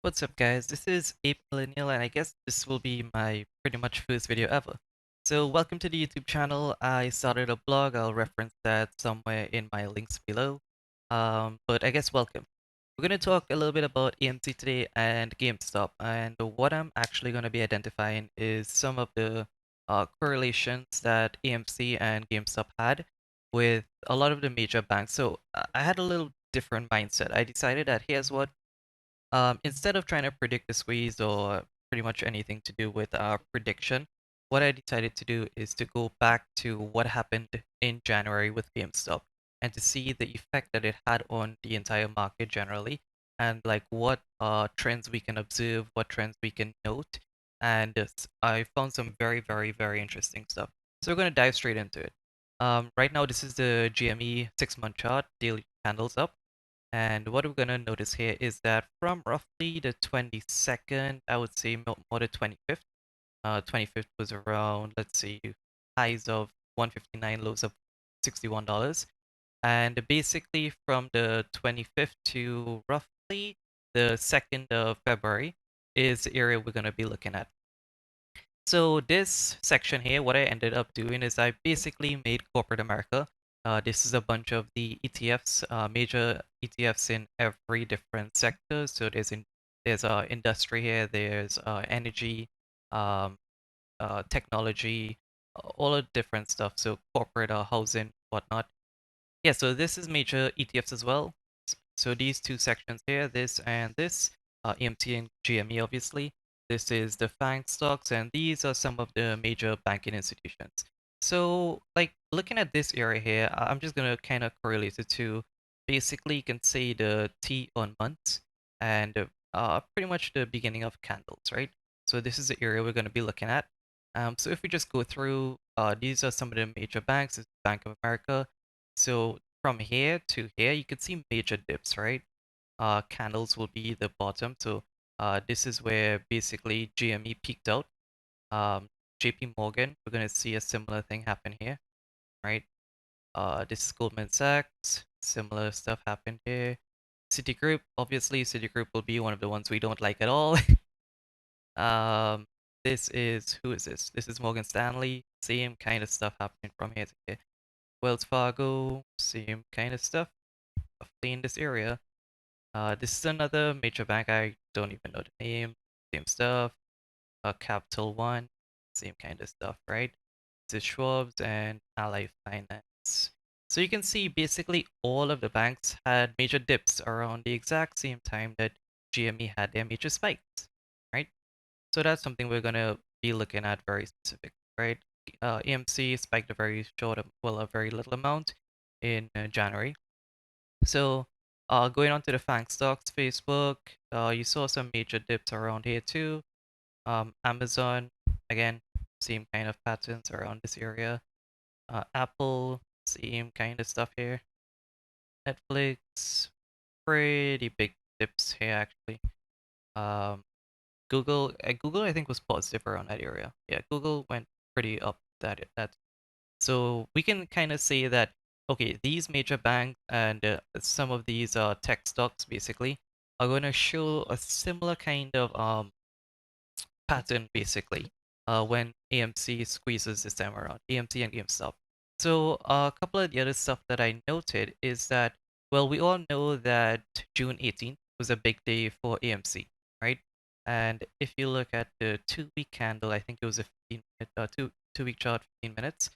What's up, guys? This is Ape Millennial, and I guess this will be my pretty much first video ever. So, welcome to the YouTube channel. I started a blog. I'll reference that somewhere in my links below. But I guess welcome. We're going to talk a little bit about AMC today and GameStop. And what I'm actually going to be identifying is some of the correlations that AMC and GameStop had with a lot of the major banks. So, I had a little different mindset. I decided that here's what instead of trying to predict the squeeze or pretty much anything to do with prediction, what I decided to do is to go back to what happened in January with GameStop and to see the effect that it had on the entire market generally, and like what trends we can observe, what trends we can note, and I found some very interesting stuff. So we're gonna dive straight into it. Right now, this is the GME 6-month chart, daily candles up. And what we're going to notice here is that from roughly the 22nd, I would say more the 25th. 25th was around, let's see, highs of 159, lows of $61. And basically from the 25th to roughly the 2nd of February is the area we're going to be looking at. So this section here, what I ended up doing is I basically made corporate America. This is a bunch of the ETFs, major ETFs in every different sector. So there's industry here, there's energy, um, technology, all of different stuff. So corporate, housing, whatnot. Yeah, so this is major ETFs as well. So these two sections here, this and this, EMT and GME obviously. This is the FANG stocks, and these are some of the major banking institutions. So, like, looking at this area here, I'm just gonna kind of correlate it to basically you can say the T on months and pretty much the beginning of candles, right? So this is the area we're gonna be looking at. So if we just go through, these are some of the major banks. This is Bank of America. So from here to here, you can see major dips, right? Candles will be the bottom. So this is where basically GME peaked out. JP Morgan, we're going to see a similar thing happen here, right? This is Goldman Sachs, similar stuff happened here. Citigroup, obviously Citigroup will be one of the ones we don't like at all. um, this is, who is this? This is Morgan Stanley, same kind of stuff happening from here to here. Wells Fargo, same kind of stuff, roughly in this area. This is another major bank. I don't even know the name. Same stuff. Capital One, same kind of stuff, right? This is Schwab's and Ally Finance. So you can see basically all of the banks had major dips around the exact same time that GME had their major spikes, right? So that's something we're gonna be looking at very specific, right? AMC spiked a very short, well, a very little amount in January. So, going on to the FANG stocks, Facebook, you saw some major dips around here too. Amazon, again, same kind of patterns around this area. Apple, same kind of stuff here. Netflix, pretty big dips here actually. Um, Google I think was positive around that area. Yeah, Google went pretty up that. So we can kind of say that okay, these major banks and some of these tech stocks basically are going to show a similar kind of pattern basically when AMC squeezes this time around, AMC and GameStop. So a couple of the other stuff that I noted is that, well, we all know that June 18th was a big day for AMC, right? And if you look at the 2-week candle, I think it was a 15-minute, two-week chart, 15 minutes.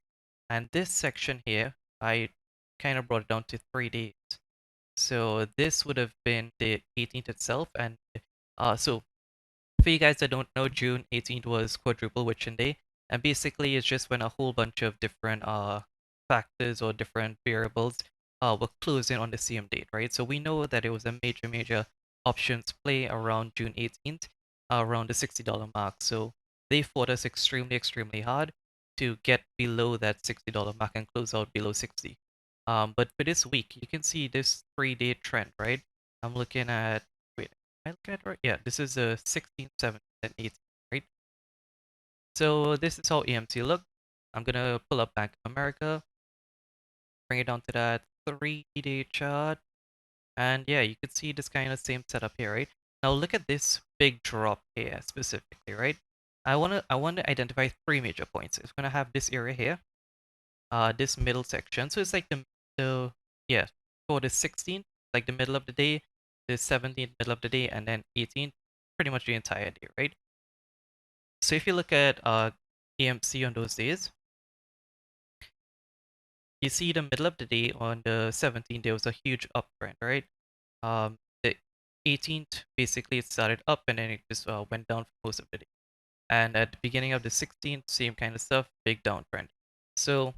And this section here, I kind of brought it down to 3 days. So this would have been the 18th itself. And so for you guys that don't know, June 18th was quadruple witching day, and basically it's just when a whole bunch of different factors or different variables were closing on the same date, right? So we know that it was a major options play around June 18th, around the $60 mark. So they fought us extremely hard to get below that $60 mark and close out below 60. But for this week, you can see this 3-day trend, right? I'm looking at, wait, I look at right? Yeah, this is a 16th, 17th, and 18th, right? So this is how AMC look. I'm gonna pull up Bank of America, bring it down to that 3-day chart, and yeah, you can see this kind of same setup here, right? Now look at this big drop here specifically, right? I want to identify three major points. It's gonna have this area here, this middle section. So it's like the yeah, for the 16th, like the middle of the day, the 17th middle of the day, and then 18th, pretty much the entire day, right? So if you look at AMC on those days, you see the middle of the day on the 17th, there was a huge uptrend, right? The 18th, basically it started up and then it just went down for most of the day. And at the beginning of the 16th, same kind of stuff, big downtrend. So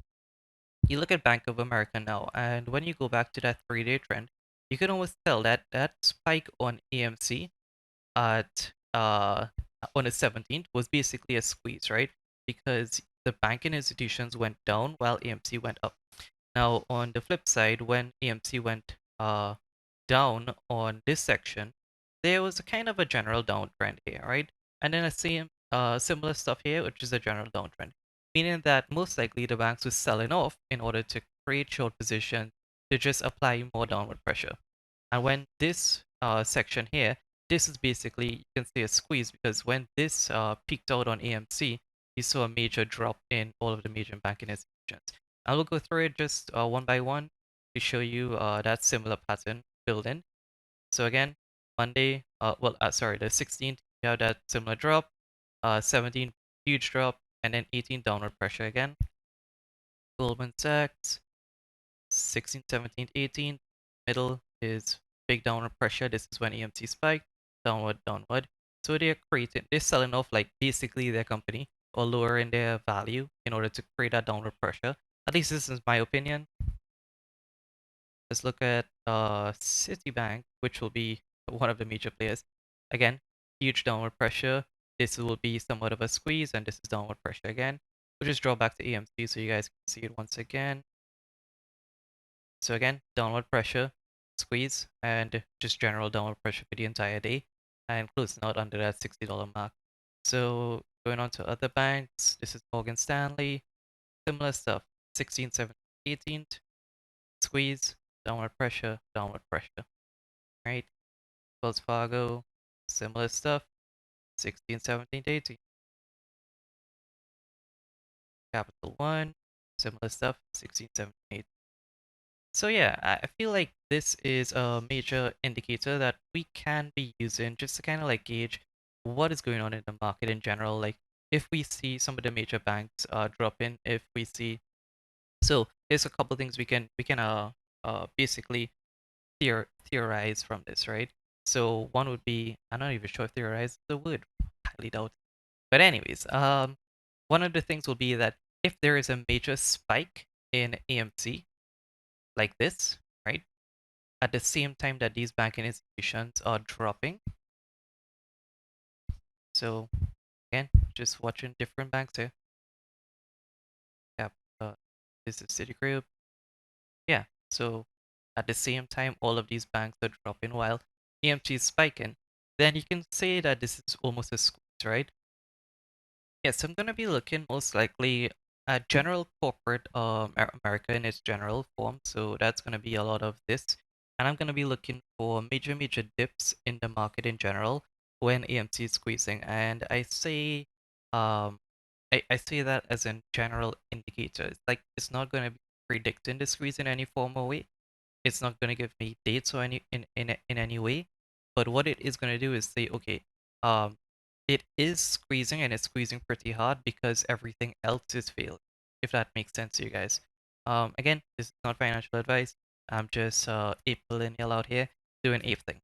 you look at Bank of America now, and when you go back to that 3-day trend, you can almost tell that that spike on AMC at on the 17th was basically a squeeze, right? Because the banking institutions went down while AMC went up. Now, on the flip side, when AMC went down on this section, there was a kind of a general downtrend here, right? And then a same similar stuff here, which is a general downtrend, meaning that most likely the banks were selling off in order to create short positions to just apply more downward pressure. And when this section here, this is basically, you can say a squeeze, because when this peaked out on AMC, you saw a major drop in all of the major banking institutions. I will go through it just one by one to show you that similar pattern build in. So again, Monday, sorry, the 16th, you have that similar drop, 17th, huge drop, and then 18th, downward pressure again. Goldman Sachs, 16th, 17th, 18th, middle is big downward pressure. This is when EMC spiked, downward, downward. So they're selling off like basically their company or lowering their value in order to create that downward pressure. At least this is my opinion. Let's look at Citibank, which will be one of the major players. Again, huge downward pressure. This will be somewhat of a squeeze, and this is downward pressure again. We'll just draw back to AMC so you guys can see it once again. So again, downward pressure, squeeze, and just general downward pressure for the entire day, and closing out under that $60 mark. So going on to other banks, this is Morgan Stanley, similar stuff, 16th, 17th, 18th, squeeze, downward pressure, right? Wells Fargo, similar stuff, 16th, 17th, 18th. Capital One, similar stuff, 16th, 17th, 18th. So yeah, I feel like this is a major indicator that we can be using just to kind of like gauge what is going on in the market in general. Like if we see some of the major banks drop in, if we see, so there's a couple things we can basically theorize from this, right? So one would be, I'm not even sure if theorize is the word, highly doubt. But anyways, one of the things will be that if there is a major spike in AMC like this, right? At the same time that these banking institutions are dropping. So again, just watching different banks here. Yeah, this is Citigroup. Yeah, so at the same time, all of these banks are dropping while AMC is spiking. Then you can say that this is almost a squeeze, right? Yes, I'm gonna be looking most likely at general corporate America in its general form. So that's gonna be a lot of this. And I'm gonna be looking for major dips in the market in general when AMC is squeezing. And I say that as a general indicator. It's like it's not gonna be predicting the squeeze in any form or way. It's not going to give me dates or in any way, but what it is going to do is say, okay, um, it is squeezing and it's squeezing pretty hard because everything else is failing. If that makes sense to you guys. Again, this is not financial advice. I'm just ape millennial out here doing ape things.